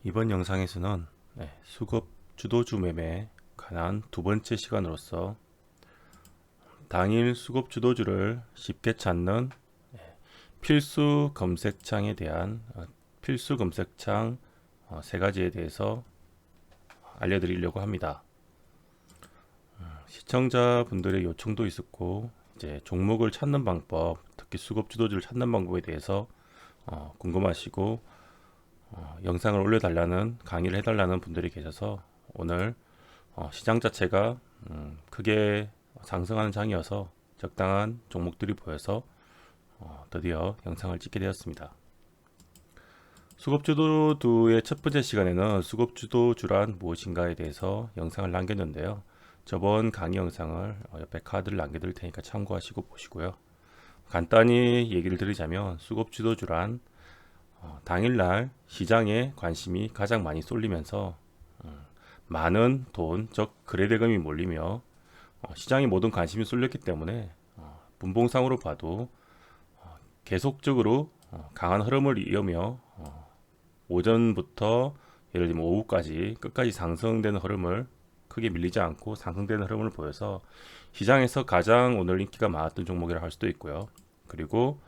이번 영상에서는 수급 주도주 매매에 관한 두 번째 시간으로서 당일 수급 주도주를 쉽게 찾는 필수 검색창에 대한 필수 검색창 세 가지에 대해서 알려드리려고 합니다. 시청자분들의 요청도 있었고, 이제 종목을 찾는 방법, 특히 수급 주도주를 찾는 방법에 대해서 궁금하시고 영상을 올려달라는 강의를 해달라는 분들이 계셔서 오늘 시장 자체가 크게 상승하는 장이어서 적당한 종목들이 보여서 드디어 영상을 찍게 되었습니다. 수급주도주의 첫 번째 시간에는 수급주도주란 무엇인가에 대해서 영상을 남겼는데요. 저번 강의 영상을 옆에 카드를 남겨드릴 테니까 참고하시고 보시고요. 간단히 얘기를 드리자면 수급주도주란 당일날 시장에 관심이 가장 많이 쏠리면서 많은 돈, 즉 거래대금이 몰리며 시장에 모든 관심이 쏠렸기 때문에 분봉상으로 봐도 계속적으로 강한 흐름을 이으며 오전부터 예를 들면 오후까지 끝까지 상승되는 흐름을 크게 밀리지 않고 상승되는 흐름을 보여서 시장에서 가장 오늘 인기가 많았던 종목이라 할 수도 있고요. 그리고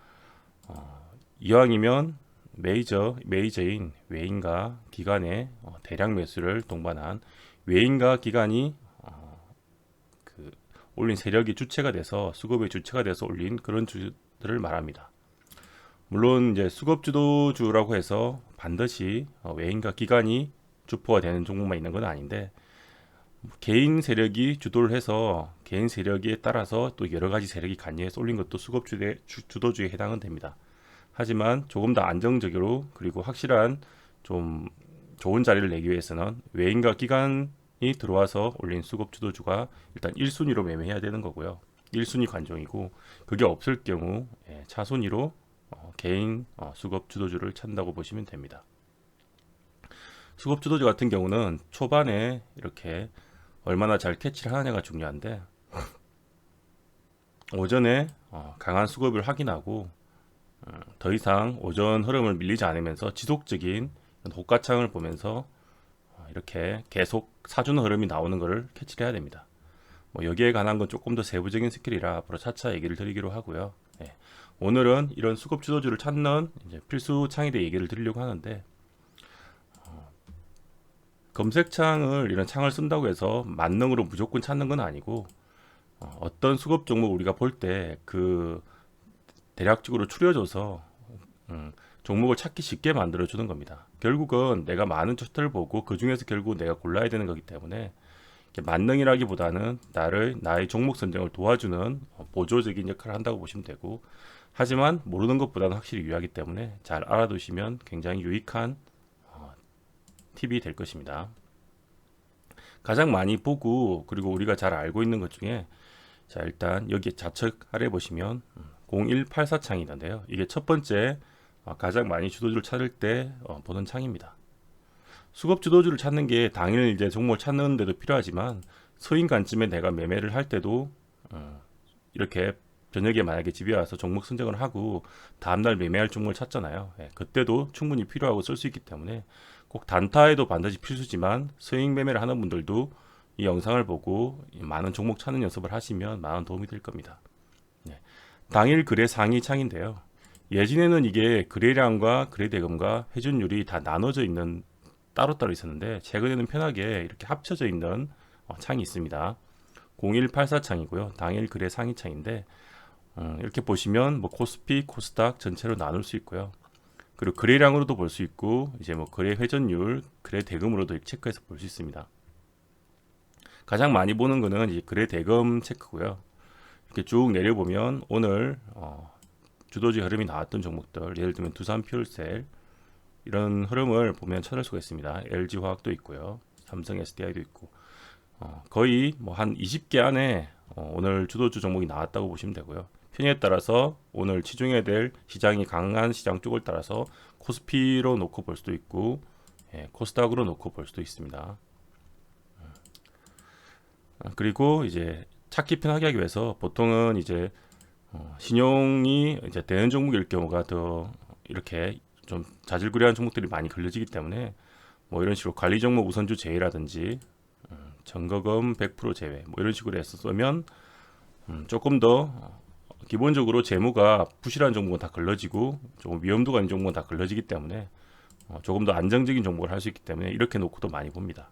이왕이면 메이저인 외인과 기관의 대량 매수를 동반한 외인과 기관이 올린 세력이 주체가 돼서 수급의 주체가 돼서 올린 그런 주들을 말합니다. 물론 이제 수급 주도주라고 해서 반드시 외인과 기관이 주포가 되는 종목만 있는 건 아닌데, 개인 세력이 주도를 해서 개인 세력에 따라서 또 여러 가지 세력이 간여해 쏠린 것도 수급 주도주에 해당은 됩니다. 하지만 조금 더 안정적으로 그리고 확실한 좀 좋은 자리를 내기 위해서는 외인과 기관이 들어와서 올린 수급 주도주가 일단 1순위로 매매해야 되는 거고요. 1순위 관종이고, 그게 없을 경우 차순위로 개인 수급 주도주를 찾는다고 보시면 됩니다. 수급 주도주 같은 경우는 초반에 이렇게 얼마나 잘 캐치를 하느냐가 중요한데, 오전에 강한 수급을 확인하고 더 이상 오전 흐름을 밀리지 않으면서 지속적인 호가창을 보면서 이렇게 계속 사주는 흐름이 나오는 것을 캐치를 해야 됩니다. 여기에 관한 건 조금 더 세부적인 스킬이라 앞으로 차차 얘기를 드리기로 하고요. 오늘은 이런 수급 주도주를 찾는 이제 필수 창에 대해 얘기를 드리려고 하는데, 검색창을 이런 창을 쓴다고 해서 만능으로 무조건 찾는 건 아니고, 어떤 수급 종목 우리가 볼 때 그 대략적으로 추려져서 종목을 찾기 쉽게 만들어 주는 겁니다. 결국은 내가 많은 차트를 보고 그 중에서 결국 내가 골라야 되는 거기 때문에 만능이라기보다는 나의 종목 선정을 도와주는 보조적인 역할을 한다고 보시면 되고, 하지만 모르는 것보다는 확실히 유리하기 때문에 잘 알아두시면 굉장히 유익한 팁이 될 것입니다. 가장 많이 보고 그리고 우리가 잘 알고 있는 것 중에, 자 일단 여기 좌측 아래 보시면 0184 창이 있는데요. 이게 첫 번째 가장 많이 주도주를 찾을 때 보는 창입니다. 수급 주도주를 찾는 게 당일 이제 종목을 찾는 데도 필요하지만, 서인 관점에 내가 매매를 할 때도 이렇게 저녁에 만약에 집에 와서 종목 선정을 하고 다음날 매매할 종목을 찾잖아요. 그때도 충분히 필요하고 쓸 수 있기 때문에 꼭 단타에도 반드시 필수지만, 서인 매매를 하는 분들도 이 영상을 보고 많은 종목 찾는 연습을 하시면 많은 도움이 될 겁니다. 당일 거래 상위 창인데요. 예전에는 이게 거래량과 거래대금과 회전율이 다 나눠져 있는 따로따로 있었는데, 최근에는 편하게 이렇게 합쳐져 있는 창이 있습니다. 0184 창이고요. 당일 거래 상위 창인데, 이렇게 보시면 코스피, 코스닥 전체로 나눌 수 있고요. 그리고 거래량으로도 볼 수 있고, 이제 거래 회전율, 거래 대금으로도 체크해서 볼 수 있습니다. 가장 많이 보는 거는 이제 거래 대금 체크고요. 이렇게 쭉 내려보면 오늘 주도주 흐름이 나왔던 종목들, 예를 들면 두산 퓨얼셀 이런 흐름을 보면 찾을 수가 있습니다. LG화학도 있고요, 삼성 SDI도 있고, 거의 한 20개 안에 오늘 주도주 종목이 나왔다고 보시면 되고요. 편의에 따라서 오늘 치중해야 될 시장이 강한 시장 쪽을 따라서 코스피로 놓고 볼 수도 있고, 코스닥으로 놓고 볼 수도 있습니다. 그리고 이제 찾기 편하게 하기 위해서 보통은 이제 신용이 이제 되는 종목일 경우가 더 이렇게 좀 자질구레한 종목들이 많이 걸려지기 때문에 뭐 이런 식으로 관리 종목 우선주 제외라든지 점거금 100% 제외 뭐 이런 식으로 해서 쓰면 조금 더 기본적으로 재무가 부실한 종목은 다 걸러지고 조금 위험도가 있는 종목은 다 걸러지기 때문에 조금 더 안정적인 종목을 할 수 있기 때문에 이렇게 놓고도 많이 봅니다.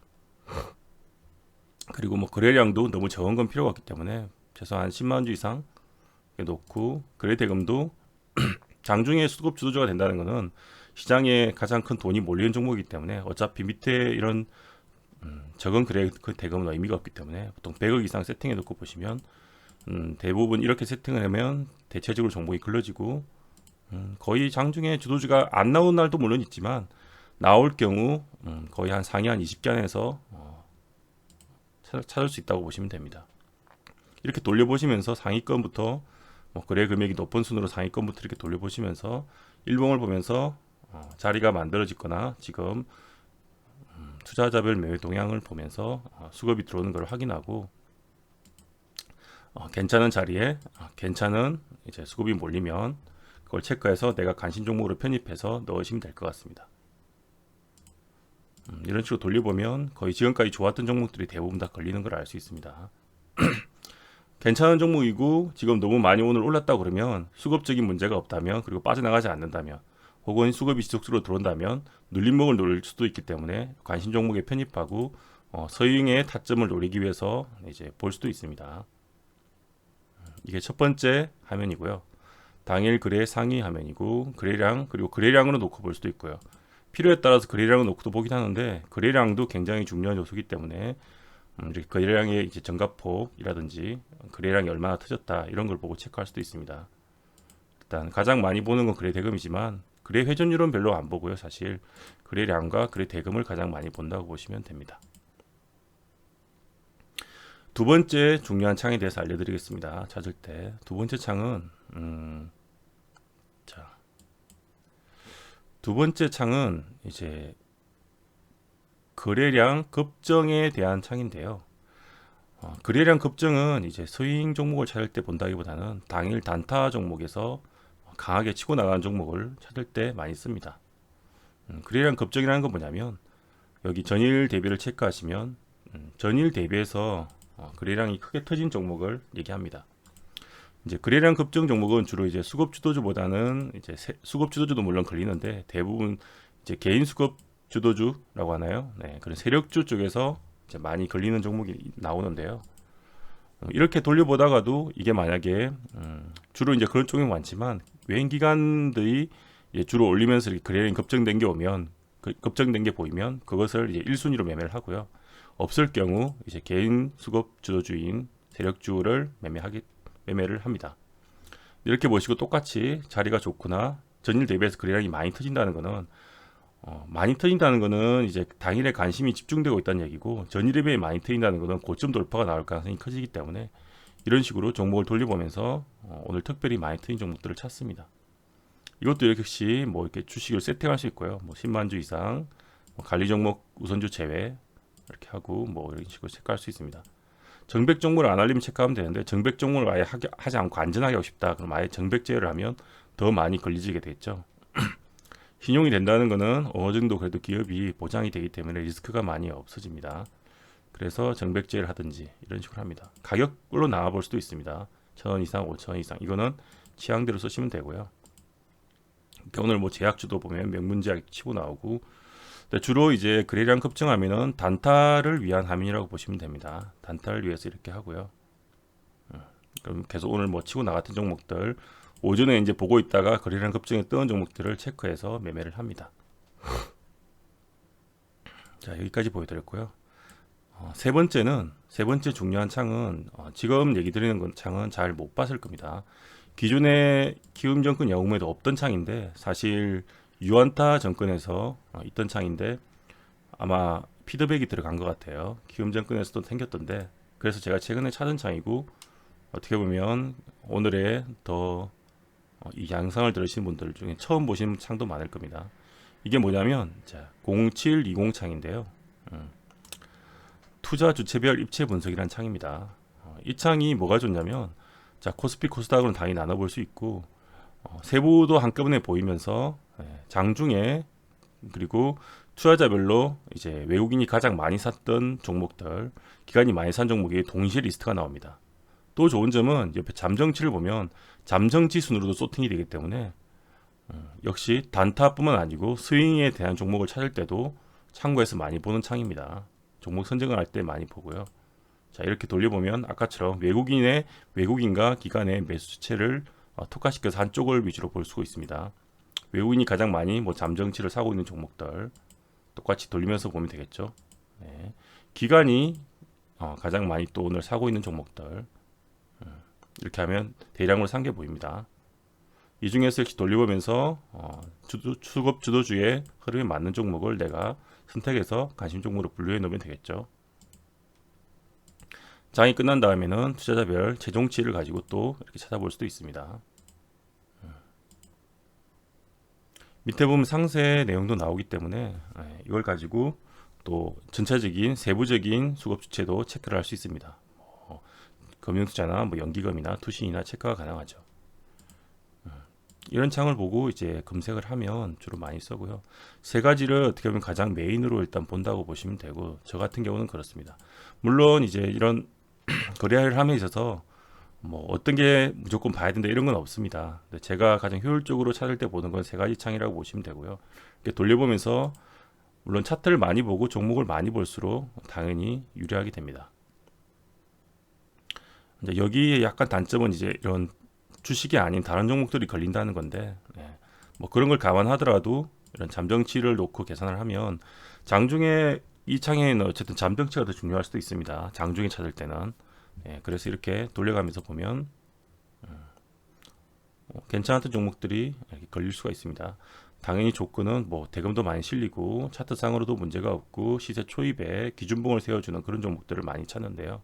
그리고 뭐 거래량도 너무 적은 건 필요가 없기 때문에 최소한 10만 주 이상 놓고 거래 대금도 장중에 수급 주도주가 된다는 것은 시장에 가장 큰 돈이 몰리는 종목이기 때문에 어차피 밑에 이런 적은 거래 대금은 의미가 없기 때문에 보통 100억 이상 세팅해 놓고 보시면 대부분 이렇게 세팅을 하면 대체적으로 종목이 걸러지고 거의 장중에 주도주가 안 나오는 날도 물론 있지만 나올 경우 거의 한 상위 한 20개 안에서 찾을 수 있다고 보시면 됩니다. 이렇게 돌려보시면서 상위권부터 뭐 거래 금액이 높은 순으로 상위권부터 이렇게 돌려보시면서 일봉을 보면서 자리가 만들어지거나 지금 투자자별 매매 동향을 보면서 수급이 들어오는 걸 확인하고 괜찮은 자리에 괜찮은 이제 수급이 몰리면 그걸 체크해서 내가 관심 종목으로 편입해서 넣으시면 될 것 같습니다. 이런 식으로 돌려보면 거의 지금까지 좋았던 종목들이 대부분 다 걸리는 걸 알 수 있습니다. 괜찮은 종목이고 지금 너무 많이 오늘 올랐다 그러면 수급적인 문제가 없다면 그리고 빠져나가지 않는다면 혹은 수급이 지속적으로 들어온다면 눌림목을 노릴 수도 있기 때문에 관심 종목에 편입하고 서윙의 타점을 노리기 위해서 이제 볼 수도 있습니다. 이게 첫 번째 화면이고요. 당일 거래 상위 화면이고 거래량 그리고 거래량으로 놓고 볼 수도 있고요. 필요에 따라서 거래량을 놓고도 보긴 하는데 거래량도 굉장히 중요한 요소이기 때문에 이렇게 거래량의 이제 증가폭이라든지 거래량이 얼마나 터졌다 이런 걸 보고 체크할 수도 있습니다. 일단 가장 많이 보는 건 거래 대금이지만 거래 회전율은 별로 안 보고요. 사실 거래량과 거래 대금을 가장 많이 본다고 보시면 됩니다. 두 번째 중요한 창에 대해서 알려드리겠습니다. 찾을 때 두 번째 창은 두 번째 창은 이제 거래량 급증에 대한 창인데요. 거래량 급증은 이제 스윙 종목을 찾을 때 본다기보다는 당일 단타 종목에서 강하게 치고 나가는 종목을 찾을 때 많이 씁니다. 거래량 급증이라는 건 뭐냐면 여기 전일 대비를 체크하시면 전일 대비해서 거래량이 크게 터진 종목을 얘기합니다. 이제 거래량 급증 종목은 주로 이제 수급 주도주보다는 이제 수급 주도주도 물론 걸리는데 대부분 이제 개인 수급 주도주라고 하나요? 네, 그런 세력주 쪽에서 이제 많이 걸리는 종목이 나오는데요. 이렇게 돌려보다가도 이게 만약에 주로 이제 그런 쪽이 많지만 외인 기관들이 주로 올리면서 이렇게 거래량이 급증된 게 오면 급증된 게 보이면 그것을 이제 1순위로 매매를 하고요. 없을 경우 이제 개인 수급 주도주인 세력주를 매매를 합니다. 이렇게 보시고 똑같이 자리가 좋구나 전일 대비해서 거래량이 많이 터진다는 거는 많이 터진다는 거는 이제 당일에 관심이 집중되고 있다는 얘기고 전일에 비해 많이 터진다는 거는 고점 돌파가 나올 가능성이 커지기 때문에 이런 식으로 종목을 돌려보면서 오늘 특별히 많이 터진 종목들을 찾습니다. 이것도 역시 뭐 이렇게 주식을 세팅할 수 있고요. 뭐 10만 주 이상 관리 종목 우선주 제외 이렇게 하고 뭐 이런 식으로 체크할 수 있습니다. 정백 종목을 안 알리면 체크하면 되는데 정백 종목을 아예 하지 않고 안전하게 하고 싶다. 그럼 아예 정백 제외를 하면 더 많이 걸리지게 되겠죠. 신용이 된다는 것은 어느 정도 그래도 기업이 보장이 되기 때문에 리스크가 많이 없어집니다. 그래서 정백 제외를 하든지 이런 식으로 합니다. 가격으로 나와볼 수도 있습니다. 1,000원 이상, 5,000원 이상 이거는 취향대로 쓰시면 되고요. 오늘 뭐 제약주도 보면 명문제약 치고 나오고 주로 이제 거래량 급증하면은 단타를 위한 화면이라고 보시면 됩니다. 단타를 위해서 이렇게 하고요. 그럼 계속 오늘 뭐 치고 나갔던 종목들 오전에 이제 보고 있다가 거래량 급증에 뜨는 종목들을 체크해서 매매를 합니다. 자, 여기까지 보여드렸고요. 세 번째 중요한 창은 지금 얘기 드리는 창은 잘 못 봤을 겁니다. 기존에 키움증권 영웅에도 없던 창인데 사실 유안타 정권에서 있던 창인데 아마 피드백이 들어간 것 같아요. 키움증권에서도 생겼던데 그래서 제가 최근에 찾은 창이고 어떻게 보면 오늘의 더 이 양상을 들으신 분들 중에 처음 보신 창도 많을 겁니다. 이게 뭐냐면 0720 창인데요. 투자 주체별 입체 분석이라는 창입니다. 이 창이 뭐가 좋냐면 코스피 코스닥으로는 당연히 나눠볼 수 있고 세부도 한꺼번에 보이면서 장중에 그리고 투자자별로 이제 외국인이 가장 많이 샀던 종목들, 기관이 많이 산 종목이 동시에 리스트가 나옵니다. 또 좋은 점은 옆에 잠정치를 보면 잠정치 순으로도 소팅이 되기 때문에 역시 단타뿐만 아니고 스윙에 대한 종목을 찾을 때도 참고해서 많이 보는 창입니다. 종목 선정을 할 때 많이 보고요. 자, 이렇게 돌려보면 아까처럼 외국인과 기관의 매수 주체를 특화시켜서 한쪽을 위주로 볼 수가 있습니다. 외국인이 가장 많이 잠정치를 사고 있는 종목들 똑같이 돌리면서 보면 되겠죠. 네. 기관이 가장 많이 또 오늘 사고 있는 종목들 이렇게 하면 대량으로 산 게 보입니다. 이 중에서 역시 돌려보면서 수급 주도주의 흐름에 맞는 종목을 내가 선택해서 관심 종목으로 분류해 놓으면 되겠죠. 장이 끝난 다음에는 투자자별 최종치를 가지고 또 이렇게 찾아볼 수도 있습니다. 밑에 보면 상세 내용도 나오기 때문에 이걸 가지고 또 전체적인 세부적인 수급 주체도 체크를 할 수 있습니다. 금융투자나 연기금이나 투신이나 체크가 가능하죠. 이런 창을 보고 이제 검색을 하면 주로 많이 쓰고요. 세 가지를 어떻게 보면 가장 메인으로 일단 본다고 보시면 되고, 저 같은 경우는 그렇습니다. 물론 이제 이런 거래를 함에 있어서 어떤 게 무조건 봐야 된다 이런 건 없습니다. 제가 가장 효율적으로 찾을 때 보는 건 세 가지 창이라고 보시면 되고요. 이렇게 돌려보면서 물론 차트를 많이 보고 종목을 많이 볼수록 당연히 유리하게 됩니다. 이제 여기에 약간 단점은 이제 이런 주식이 아닌 다른 종목들이 걸린다는 건데, 그런 걸 감안하더라도 이런 잠정치를 놓고 계산을 하면 장중에 이 창에는 어쨌든 잠정치가 더 중요할 수도 있습니다. 장중에 찾을 때는. 그래서 이렇게 돌려가면서 보면 괜찮았던 종목들이 이렇게 걸릴 수가 있습니다. 당연히 조건은 대금도 많이 실리고 차트상으로도 문제가 없고 시세 초입에 기준봉을 세워주는 그런 종목들을 많이 찾는데요.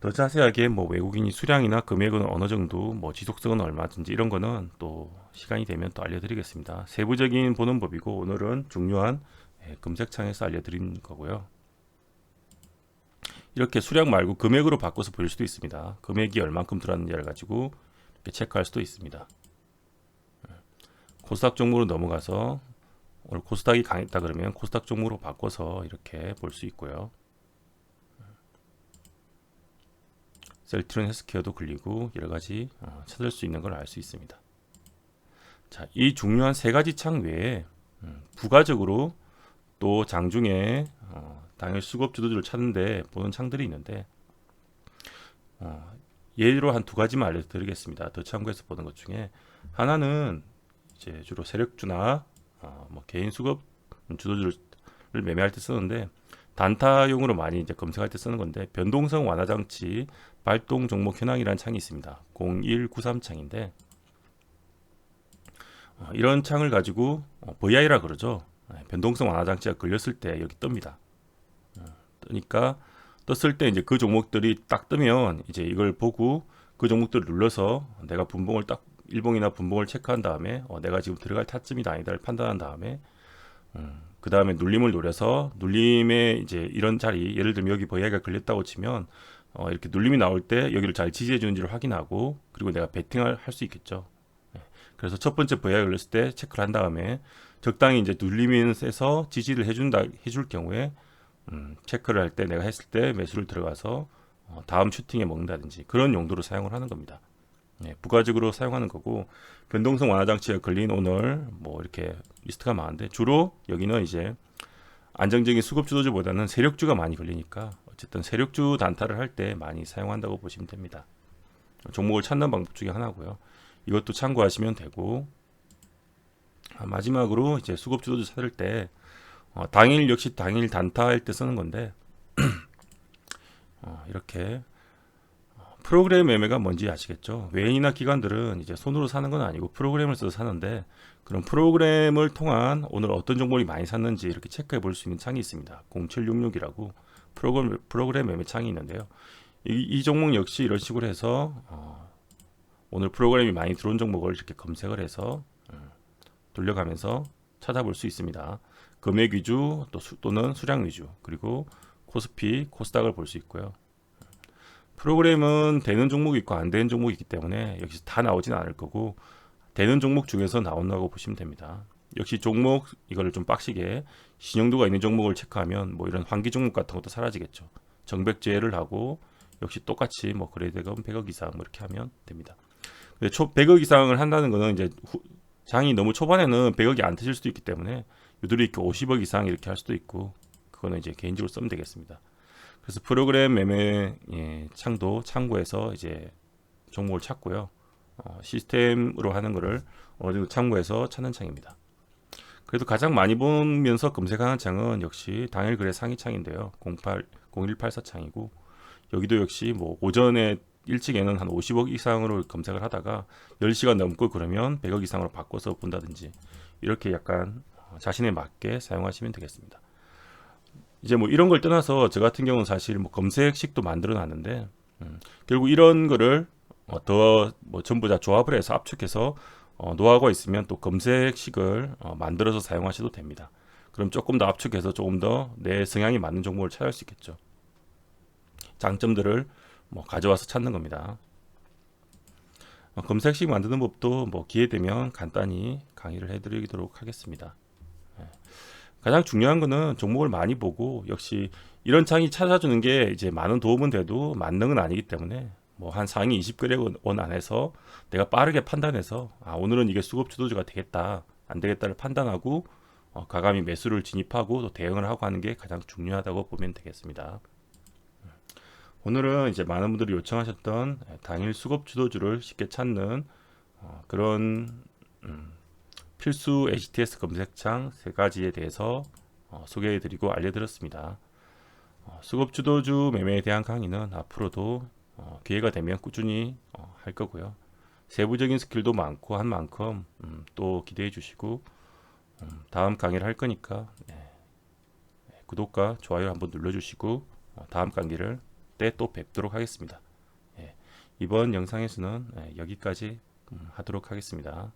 더 자세하게 외국인이 수량이나 금액은 어느 정도 지속성은 얼마든지 이런 거는 또 시간이 되면 또 알려드리겠습니다. 세부적인 보는 법이고 오늘은 중요한 검색창에서 알려드린 거고요. 이렇게 수량 말고 금액으로 바꿔서 볼 수도 있습니다. 금액이 얼만큼 들어왔는지를 가지고 이렇게 체크할 수도 있습니다. 코스닥 종목으로 넘어가서 오늘 코스닥이 강했다 그러면 코스닥 종목으로 바꿔서 이렇게 볼 수 있고요. 셀트리온 헬스케어도 걸리고 여러가지 찾을 수 있는 걸 알 수 있습니다. 자, 이 중요한 세 가지 창 외에 부가적으로 또 장중에 당일 수급 주도주를 찾는데 보는 창들이 있는데 예로 한 두 가지만 알려드리겠습니다. 더 참고해서 보는 것 중에 하나는 이제 주로 세력주나 개인 수급 주도주를 매매할 때 쓰는데 단타용으로 많이 이제 검색할 때 쓰는 건데 변동성 완화 장치 발동 종목 현황이라는 창이 있습니다. 0193 창인데 이런 창을 가지고 VI라 그러죠. 변동성 완화 장치가 걸렸을 때 여기 뜹니다. 뜨니까 떴을 때 이제 그 종목들이 딱 뜨면 이제 이걸 보고 그 종목들을 눌러서 내가 분봉을 딱 일봉이나 분봉을 체크한 다음에 내가 지금 들어갈 타점이다 아니다를 판단한 다음에 그 다음에 눌림을 노려서 눌림에 이제 이런 자리 예를 들면 여기 VI가 걸렸다고 치면 이렇게 눌림이 나올 때 여기를 잘 지지해 주는지를 확인하고 그리고 내가 베팅을 할 수 있겠죠. 그래서 첫 번째 VI가 걸렸을 때 체크를 한 다음에 적당히 이제 눌림이 세서 지지를 해줄 경우에 체크를 할 때 내가 했을 때 매수를 들어가서 다음 슈팅에 먹는다든지 그런 용도로 사용을 하는 겁니다. 부가적으로 사용하는 거고 변동성 완화 장치가 걸린 오늘 이렇게 리스트가 많은데 주로 여기는 이제 안정적인 수급 주도주보다는 세력주가 많이 걸리니까 어쨌든 세력주 단타를 할 때 많이 사용한다고 보시면 됩니다. 종목을 찾는 방법 중에 하나고요. 이것도 참고하시면 되고 마지막으로 이제 수급 주도주 찾을 때 당일 역시 당일 단타할 때 쓰는 건데 이렇게 프로그램 매매가 뭔지 아시겠죠? 외인이나 기관들은 이제 손으로 사는 건 아니고 프로그램을 써서 사는데 그런 프로그램을 통한 오늘 어떤 종목이 많이 샀는지 이렇게 체크해 볼 수 있는 창이 있습니다. 0766이라고 프로그램 매매 창이 있는데요. 이 종목 역시 이런 식으로 해서 오늘 프로그램이 많이 들어온 종목을 이렇게 검색을 해서 돌려가면서 찾아볼 수 있습니다. 금액 위주 또는 수량 위주 그리고 코스피, 코스닥을 볼 수 있고요. 프로그램은 되는 종목이 있고 안 되는 종목이 있기 때문에 여기서 다 나오진 않을 거고 되는 종목 중에서 나온다고 보시면 됩니다. 역시 종목 이거를 좀 빡시게 신용도가 있는 종목을 체크하면 뭐 이런 환기 종목 같은 것도 사라지겠죠. 정백 제외를 하고 역시 똑같이 뭐 거래대금 100억 이상 뭐 이렇게 하면 됩니다. 근데 100억 이상을 한다는 거는 이제 장이 너무 초반에는 100억이 안 터질 수도 있기 때문에 유도리 있게 50억 이상 이렇게 할 수도 있고, 그거는 이제 개인적으로 쓰면 되겠습니다. 그래서 프로그램 매매 창도 참고해서 이제 종목을 찾고요. 시스템으로 하는 거를 어느 정도 참고해서 찾는 창입니다. 그래도 가장 많이 보면서 검색하는 창은 역시 당일 거래 상위 창인데요. 0184 창이고, 여기도 역시 뭐 오전에 일찍에는 한 50억 이상으로 검색을 하다가 10시간 넘고 그러면 100억 이상으로 바꿔서 본다든지, 이렇게 약간 자신에 맞게 사용하시면 되겠습니다. 이제 뭐 이런 걸 떠나서 저 같은 경우는 사실 뭐 검색식도 만들어 놨는데, 결국 이런 거를 더 뭐 전부 다 조합을 해서 압축해서 노하우가 있으면 또 검색식을 만들어서 사용하셔도 됩니다. 그럼 조금 더 압축해서 조금 더 내 성향이 맞는 종목을 찾을 수 있겠죠. 장점들을 뭐 가져와서 찾는 겁니다. 검색식 만드는 법도 뭐 기회 되면 간단히 강의를 해드리도록 하겠습니다. 가장 중요한 거는 종목을 많이 보고, 역시 이런 창이 찾아주는 게 이제 많은 도움은 돼도 만능은 아니기 때문에 뭐 한 상위 20거래원 안에서 내가 빠르게 판단해서 오늘은 이게 수급 주도주가 되겠다 안 되겠다를 판단하고 과감히 매수를 진입하고 또 대응을 하고 하는 게 가장 중요하다고 보면 되겠습니다. 오늘은 이제 많은 분들이 요청하셨던 당일 수급 주도주를 쉽게 찾는 그런 필수 HTS 검색창 3가지에 대해서 소개해드리고 알려드렸습니다. 수급 주도주 매매에 대한 강의는 앞으로도 기회가 되면 꾸준히 할 거고요. 세부적인 스킬도 많고 한 만큼 또 기대해 주시고, 다음 강의를 할 거니까 구독과 좋아요 한번 눌러주시고 다음 강의를 때 또 뵙도록 하겠습니다. 이번 영상에서는 여기까지 하도록 하겠습니다.